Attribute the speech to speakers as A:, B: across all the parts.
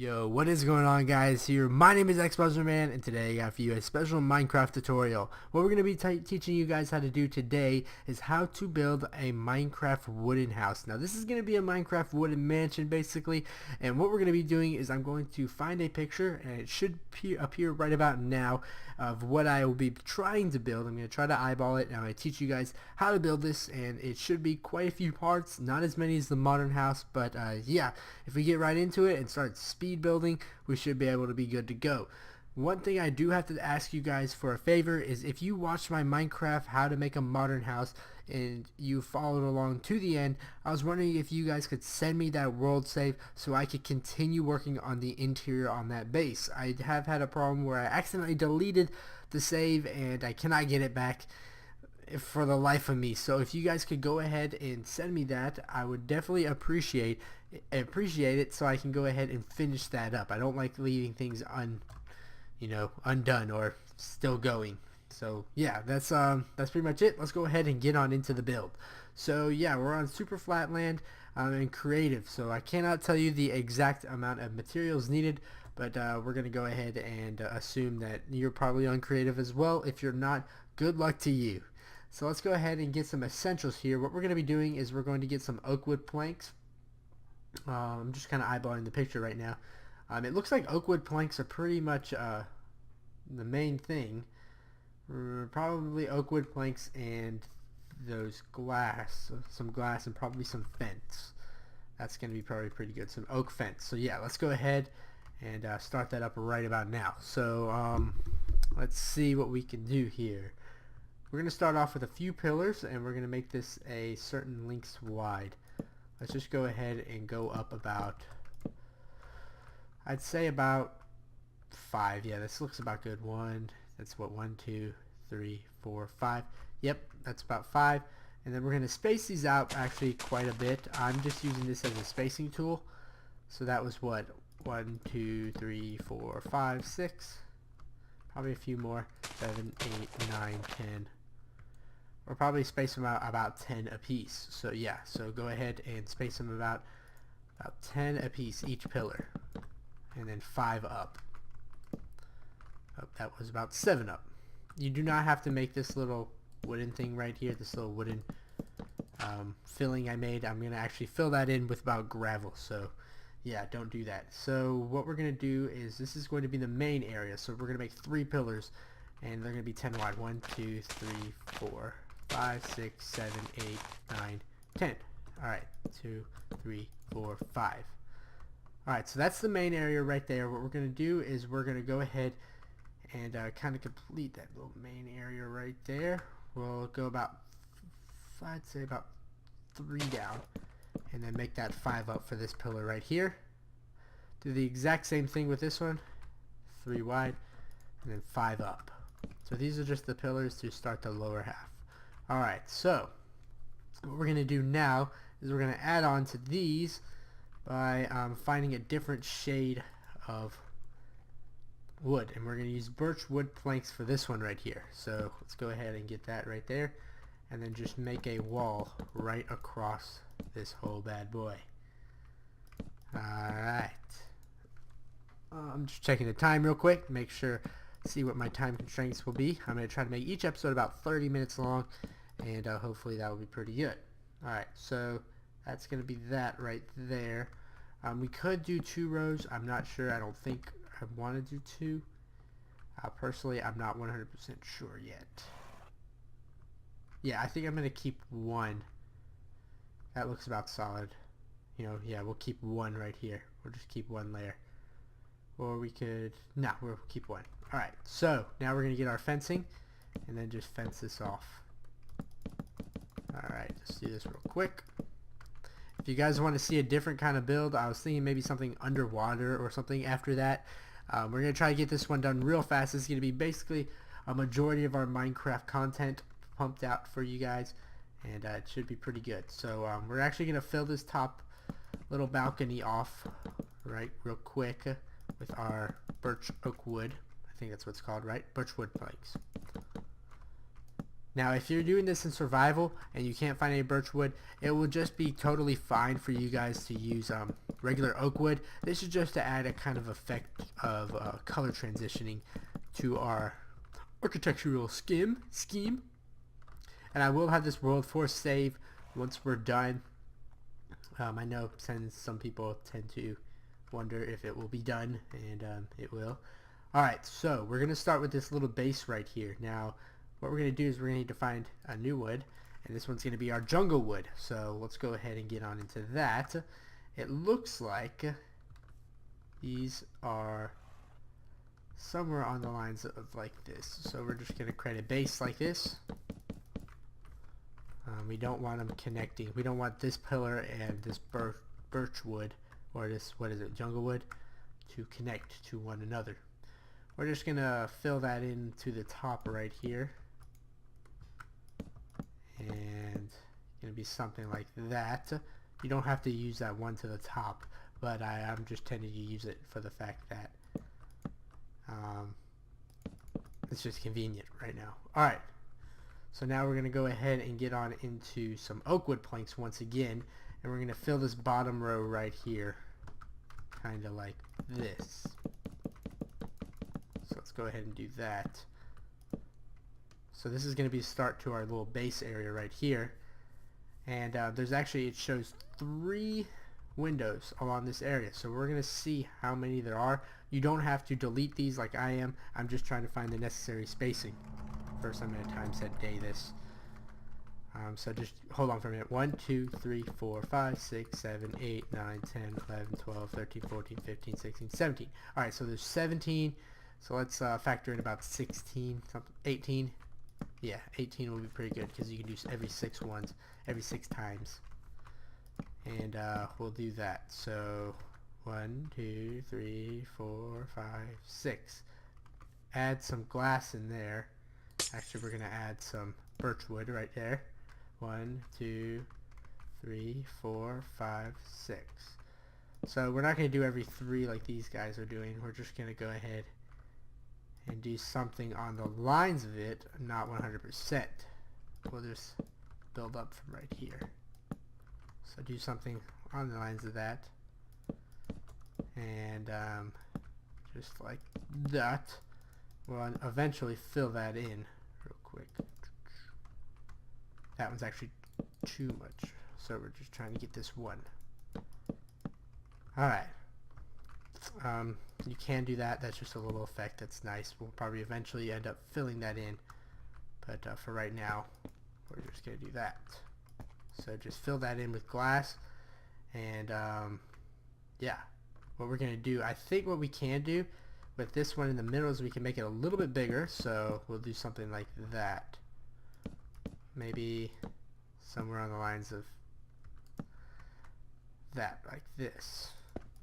A: Yo, what is going on, guys? Here, my name is xBuzzerman, and today I got for you a special Minecraft tutorial. What we're going to be teaching you guys how to do today is how to build a Minecraft wooden house. Now, this is going to be a Minecraft wooden mansion, basically, and what we're going to be doing is I'm going to find a picture, and it should appear right about now, of what I will be trying to build. I'm going to try to eyeball it, and I'm going to teach you guys how to build this, and it should be quite a few parts, not as many as the modern house, but yeah, if we get right into it and start speed building, we should be able to be good to go. One thing I do have to ask you guys for a favor is if you watched my Minecraft how to make a modern house and you followed along to the end, I was wondering if you guys could send me that world save so I could continue working on the interior on that base. I have had a problem where I accidentally deleted the save and I cannot get it back for the life of me. So if you guys could go ahead and send me that, I would definitely appreciate it so I can go ahead and finish that up. I don't like leaving things undone or still going. So yeah, that's pretty much it. Let's go ahead and get on into the build. So yeah, we're on super flat land and creative, so I cannot tell you the exact amount of materials needed, but we're gonna go ahead and assume that you're probably on creative as well. If you're not, good luck to you. So let's go ahead and get some essentials here. What we're going to be doing is we're going to get some oak wood planks. I'm just kind of eyeballing the picture right now. It looks like oak wood planks are pretty much the main thing. Probably oak wood planks and those some glass and probably some fence. That's going to be probably pretty good. Some oak fence. So yeah, let's go ahead and start that up right about now. So let's see what we can do here. We're going to start off with a few pillars, and we're going to make this a certain lengths wide. Let's just go ahead and go up about, I'd say about 5. Yeah, this looks about good. 1, that's what, 1, 2, 3, 4, 5. Yep, that's about 5. And then we're going to space these out actually quite a bit. I'm just using this as a spacing tool. So that was what, 1, 2, 3, 4, 5, 6. Probably a few more. 7, 8, 9, 10. Or probably space them out about 10 apiece. So yeah, so go ahead and space them about 10 apiece each pillar, and then 5 up. Oh, that was about 7 up. You do not have to make this little wooden thing right here, this little wooden filling I made. I'm gonna actually fill that in with about gravel. So yeah, don't do that. So what we're gonna do is this is going to be the main area. So we're gonna make 3 pillars, and they're gonna be 10 wide. 1, 2, 3, 4, 5, 6, 7, 8, 9, 10. Alright, 2, 3, 4, 5. Alright, so that's the main area right there. What we're going to do is we're going to go ahead and kind of complete that little main area right there. We'll go about, I'd say about 3 down, and then make that 5 up for this pillar right here. Do the exact same thing with this one. 3 wide, and then 5 up. So these are just the pillars to start the lower half. Alright, so what we're going to do now is we're going to add on to these by finding a different shade of wood, and we're going to use birch wood planks for this one right here. So let's go ahead and get that right there, and then just make a wall right across this whole bad boy. Alright, I'm just checking the time real quick, make sure, see what my time constraints will be. I'm going to try to make each episode about 30 minutes long, and hopefully that will be pretty good. Alright, so that's going to be that right there. We could do 2 rows. I'm not sure. I don't think I want to do 2. Personally, I'm not 100% sure yet. Yeah, I think I'm going to keep 1. That looks about solid. Yeah, we'll keep 1 right here. We'll just keep 1 layer. Or we could, no, we'll keep 1. Alright, so now we're going to get our fencing and then just fence this off. Alright, let's do this real quick. If you guys want to see a different kind of build, I was thinking maybe something underwater or something after that. We're going to try to get this one done real fast. This is going to be basically a majority of our Minecraft content pumped out for you guys, and it should be pretty good. So we're actually going to fill this top little balcony off right real quick with our birch oak wood. I think that's what it's called, right? Birch wood planks. Now, if you're doing this in survival and you can't find any birch wood, it will just be totally fine for you guys to use regular oak wood. This is just to add a kind of effect of color transitioning to our architectural scheme. And I will have this world force save once we're done. I know some people tend to wonder if it will be done, and it will. Alright, so we're going to start with this little base right here. Now, what we're going to do is we're going to need to find a new wood, and this one's going to be our jungle wood. So let's go ahead and get on into that. It looks like these are somewhere on the lines of like this. So we're just going to create a base like this. We don't want them connecting. We don't want this pillar and this birch wood, or this, what is it, jungle wood, to connect to one another. We're just going to fill that in to the top right here. And it's going to be something like that. You don't have to use that one to the top, but I'm just tending to use it for the fact that it's just convenient right now. Alright, so now we're going to go ahead and get on into some oak wood planks once again, and we're going to fill this bottom row right here, kind of like this. So let's go ahead and do that. So this is going to be a start to our little base area right here. And there's actually, it shows 3 windows along this area. So we're going to see how many there are. You don't have to delete these like I am. I'm just trying to find the necessary spacing. First, I'm going to timeset day this. So just hold on for a minute. 1, 2, 3, 4, 5, 6, 7, 8, 9, 10, 11, 12, 13, 14, 15, 16, 17. Alright, so there's 17. So let's factor in about 16, 18. Yeah, 18 will be pretty good because you can do every 6 ones, every 6 times. And we'll do that. So 1, 2, 3, 4, 5, 6. Add some glass in there. Actually, we're going to add some birch wood right there. 1, 2, 3, 4, 5, 6. So we're not going to do every 3 like these guys are doing. We're just going to go ahead and do something on the lines of it, not 100%. We'll just build up from right here. So do something on the lines of that, and just like that. We'll eventually fill that in real quick. That one's actually too much, so we're just trying to get this one. Alright. You can do that. That's just a little effect that's nice. We'll probably eventually end up filling that in, but for right now we're just going to do that. So just fill that in with glass, and yeah, what we're going to do, I think what we can do with this one in the middle is we can make it a little bit bigger. So we'll do something like that, maybe somewhere on the lines of that, like this.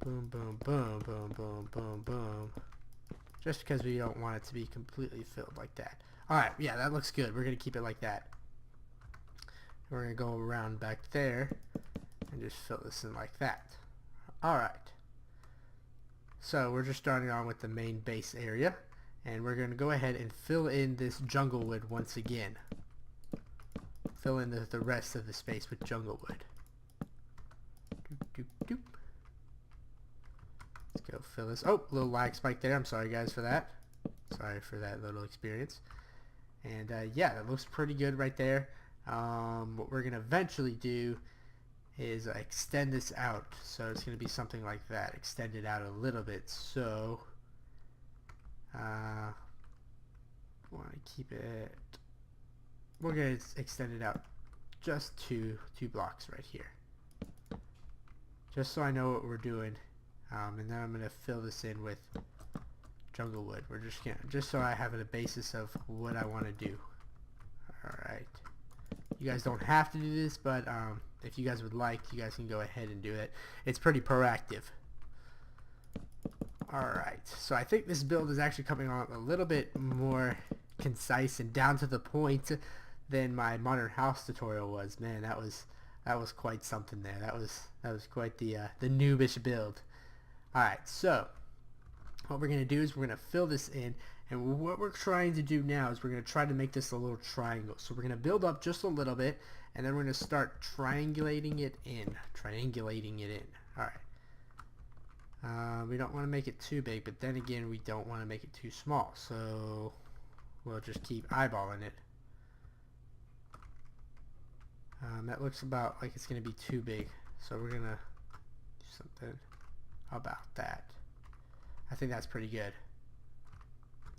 A: Boom, boom, boom, boom, boom, boom, boom. Just because we don't want it to be completely filled like that. Alright, yeah, that looks good. We're going to keep it like that. We're going to go around back there and just fill this in like that. Alright. So we're just starting on with the main base area. And we're going to go ahead and fill in this jungle wood once again. Fill in the rest of the space with jungle wood. Doop, doop, doop. Let's go fill this. Oh, little lag spike there. I'm sorry guys for that. Sorry for that little experience. And yeah, that looks pretty good right there. What we're going to eventually do is extend this out. So it's going to be something like that. Extend it out a little bit. So want to keep it. We're going to extend it out just two blocks right here. Just so I know what we're doing. And then I'm going to fill this in with jungle wood. We're just so I have a basis of what I want to do. Alright. You guys don't have to do this, but if you guys would like, you guys can go ahead and do it. It's pretty proactive. Alright, so I think this build is actually coming on a little bit more concise and down to the point than my modern house tutorial was. Man, that was quite something there. That was quite the noobish build. Alright, so what we're going to do is we're going to fill this in, and what we're trying to do now is we're going to try to make this a little triangle. So we're going to build up just a little bit, and then we're going to start triangulating it in. Alright, We don't want to make it too big, but then again, we don't want to make it too small, so we'll just keep eyeballing it. That looks about like it's going to be too big, so we're going to do something about that. I think that's pretty good.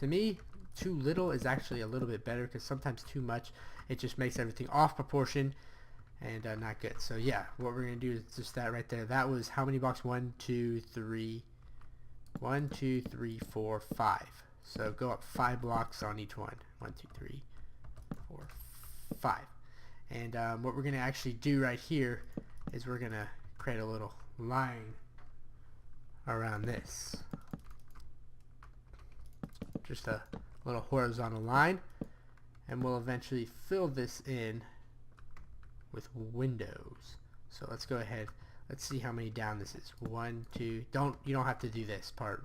A: To me, too little is actually a little bit better, because sometimes too much, it just makes everything off proportion and not good. So yeah, what we're going to do is just that right there. That was how many blocks? 1, 2, 3, 1, 2, 3, 4, 5. So go up 5 blocks on each one. 1, 2, 3, 4, 5. And what we're going to actually do right here is we're going to create a little line around this. Just a little horizontal line. And we'll eventually fill this in with windows. So let's go ahead. Let's see how many down this is. 1, 2. You don't have to do this part.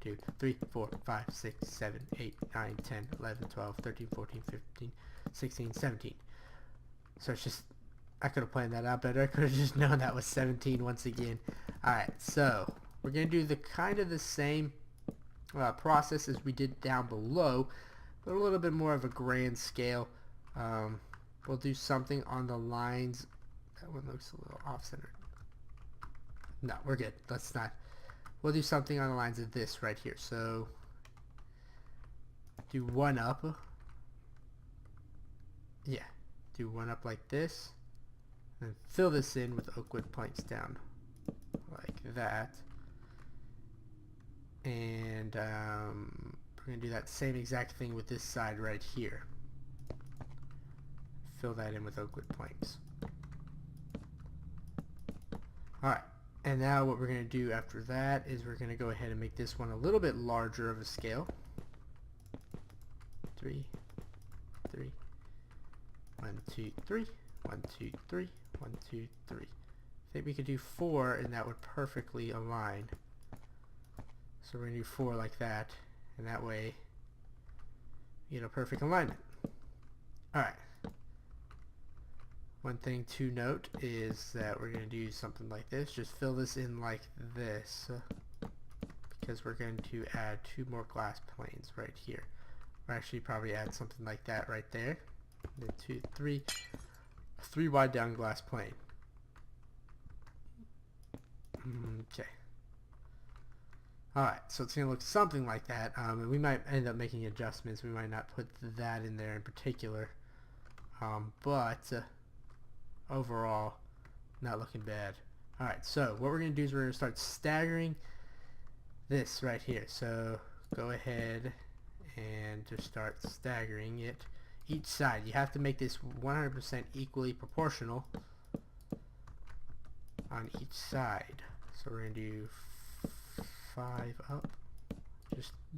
A: 2, 3, 4, 5, 6, 7, 8, 9, 10, 11, 12, 13, 14, 15, 16, 17. So it's just, I could have planned that out better. I could have just known that was 17 once again. Alright, so we're going to do the kind of the same process as we did down below, but a little bit more of a grand scale. We'll do something on the lines. That one looks a little off-centered. No, we're good. Let's not. We'll do something on the lines of this right here. So do one up. Yeah, do one up like this, and fill this in with oak wood planks down like that. And we're going to do that same exact thing with this side right here. Fill that in with oak wood planks. Alright, and now what we're going to do after that is we're going to go ahead and make this one a little bit larger of a scale. 3, 3, 1, 2, 3, 1, 2, 3, 1, 2, 3. I think we could do 4 and that would perfectly align. So we're going to do 4 like that, and that way you get a perfect alignment. Alright. One thing to note is that we're going to do something like this. Just fill this in like this, because we're going to add 2 more glass planes right here. We'll actually probably add something like that right there. And then 3 wide down glass plane. Okay. Alright, so it's going to look something like that. And we might end up making adjustments. We might not put that in there in particular. But overall, not looking bad. Alright, so what we're going to do is we're going to start staggering this right here. So go ahead and just start staggering it each side. You have to make this 100% equally proportional on each side. So we're going to do 5 up.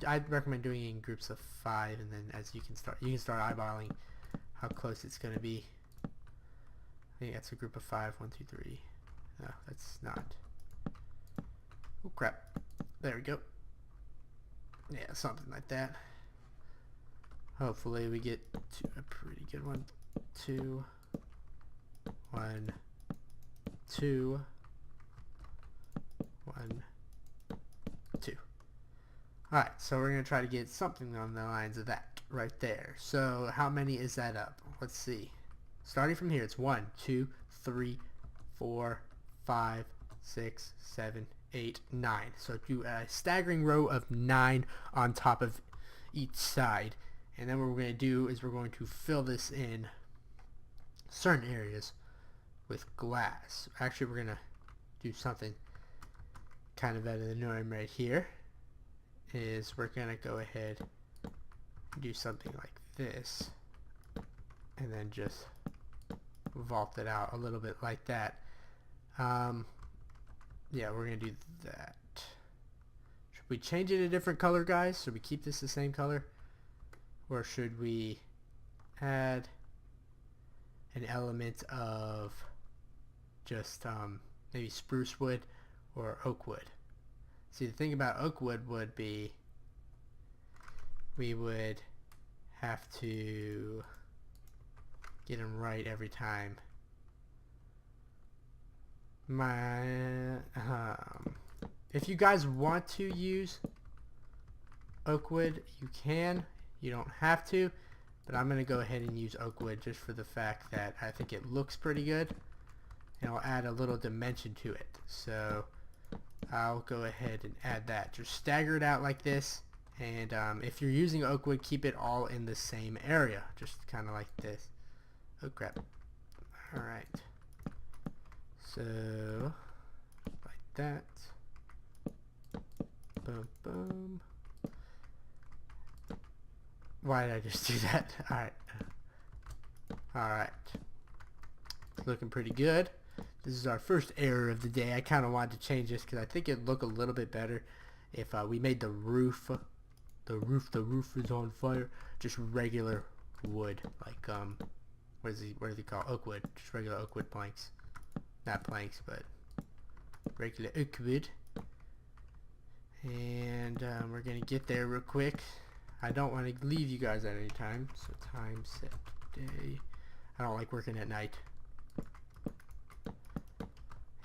A: I'd recommend doing it in groups of 5, and then as you can start eyeballing how close it's going to be. I think that's a group of 5. 1, 2, 3. No, that's not. Oh crap! There we go. Yeah, something like that. Hopefully we get to a pretty good one. 2, 1, 2, 1, 2. Alright, so we're going to try to get something on the lines of that right there. So how many is that up? Let's see. Starting from here, it's 1, 2, 3, 4, 5, 6, 7, 8, 9. So do a staggering row of 9 on top of each side. And then what we're going to do is we're going to fill this in certain areas with glass. Actually, we're going to do something kind of out of the norm right here. Is we're going to go ahead and do something like this. And then just vault it out a little bit like that. Yeah, we're going to do that. Should we change it a different color, guys? Should we keep this the same color? Or should we add an element of just maybe spruce wood or oak wood? See, the thing about oak wood would be we would have to get them right every time. If you guys want to use oak wood, you can. You don't have to, but I'm gonna go ahead and use oak wood just for the fact that I think it looks pretty good, and I'll add a little dimension to it. So I'll go ahead and add that. Just stagger it out like this, and if you're using oak wood, keep it all in the same area, just kind of like this. Oh crap. Alright, so like that. Boom boom. Why did I just do that? Alright. Alright. It's looking pretty good. This is our first error of the day. I kind of wanted to change this because I think it'd look a little bit better if we made the roof is on fire, just regular wood, like what do they call oak wood? Just regular oak wood planks. Not planks, but regular oak wood. And we're gonna get there real quick. I don't want to leave you guys at any time, so time set day. I don't like working at night.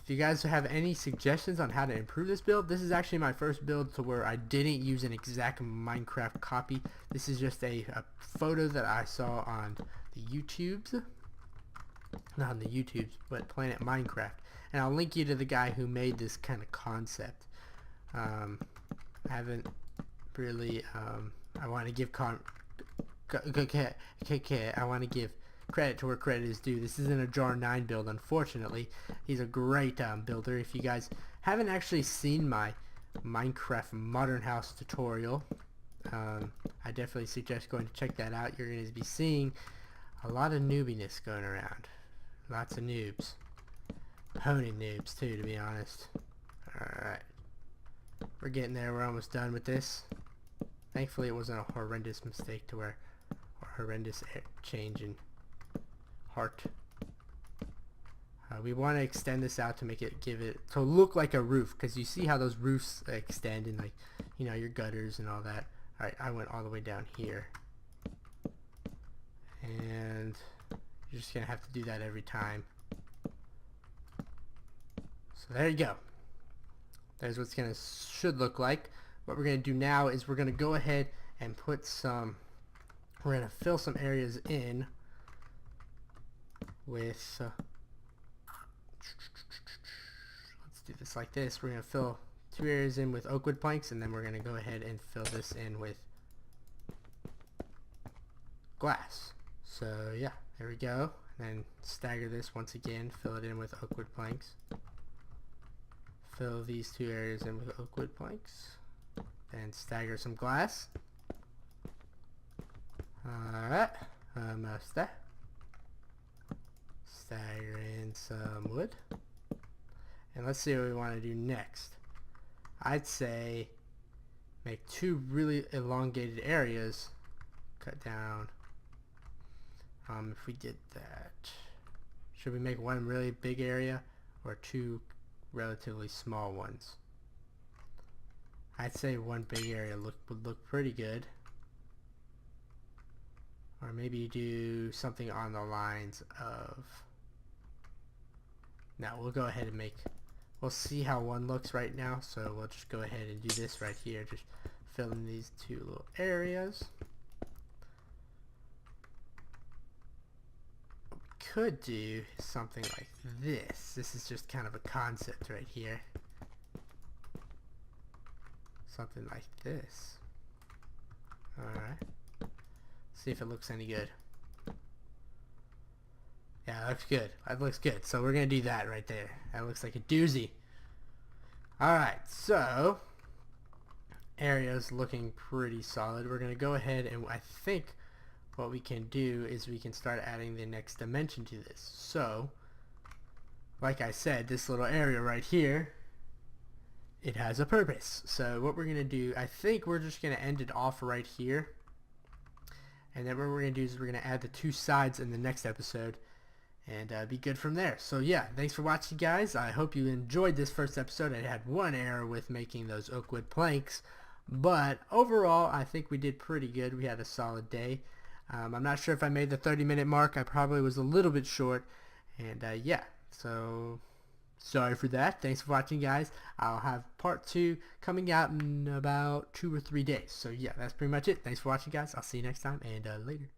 A: If you guys have any suggestions on how to improve this build, this is actually my first build to where I didn't use an exact Minecraft copy. This is just a photo that I saw on the YouTubes. Not on the YouTubes, but Planet Minecraft. And I'll link you to the guy who made this kind of concept. I haven't really... I want to give I want to give credit to where credit is due. This isn't a Jar 9 build, unfortunately. He's a great builder. If you guys haven't actually seen my Minecraft Modern House tutorial, I definitely suggest going to check that out. You're going to be seeing a lot of noobiness going around. Lots of noobs. Pony noobs too, to be honest. Alright. We're getting there. We're almost done with this. Thankfully it wasn't a horrendous mistake to where, or horrendous change in heart. We want to extend this out to make it, to look like a roof, because you see how those roofs extend in, like, you know, your gutters and all that. Alright, I went all the way down here. And you're just going to have to do that every time. So there you go. There's what's gonna should look like. What we're gonna do now is we're gonna go ahead and put some. We're gonna fill some areas in with. Let's do this like this. We're gonna fill 2 areas in with oak wood planks, and then we're gonna go ahead and fill this in with glass. So yeah, there we go. And then stagger this once again. Fill it in with oak wood planks. Fill these 2 areas in with oak wood planks. Then stagger some glass. Alright, almost there. Stagger in some wood. And let's see what we want to do next. I'd say make 2 really elongated areas. Cut down. If we did that, should we make 1 really big area or 2 relatively small ones? I'd say 1 big area would look pretty good. Or maybe do something on the lines of... Now we'll go ahead and make... We'll see how 1 looks right now, so we'll just go ahead and do this right here. Just fill in these 2 little areas. What we could do something like this. This is just kind of a concept right here. Something like this. Alright. See if it looks any good. Yeah, that looks good. That looks good. So we're going to do that right there. That looks like a doozy. Alright, so area's looking pretty solid. We're going to go ahead and I think what we can do is we can start adding the next dimension to this. So, like I said, this little area right here, it has a purpose. So what we're going to do, I think we're just going to end it off right here. And then what we're going to do is we're going to add the 2 sides in the next episode and be good from there. So yeah, thanks for watching, guys. I hope you enjoyed this first episode. I had 1 error with making those oak wood planks, but overall I think we did pretty good. We had a solid day. I'm not sure if I made the 30-minute mark. I probably was a little bit short. And yeah, so sorry for that. Thanks for watching, guys. I'll have part 2 coming out in about 2 or 3 days. So yeah, that's pretty much it. Thanks for watching, guys. I'll see you next time, and later.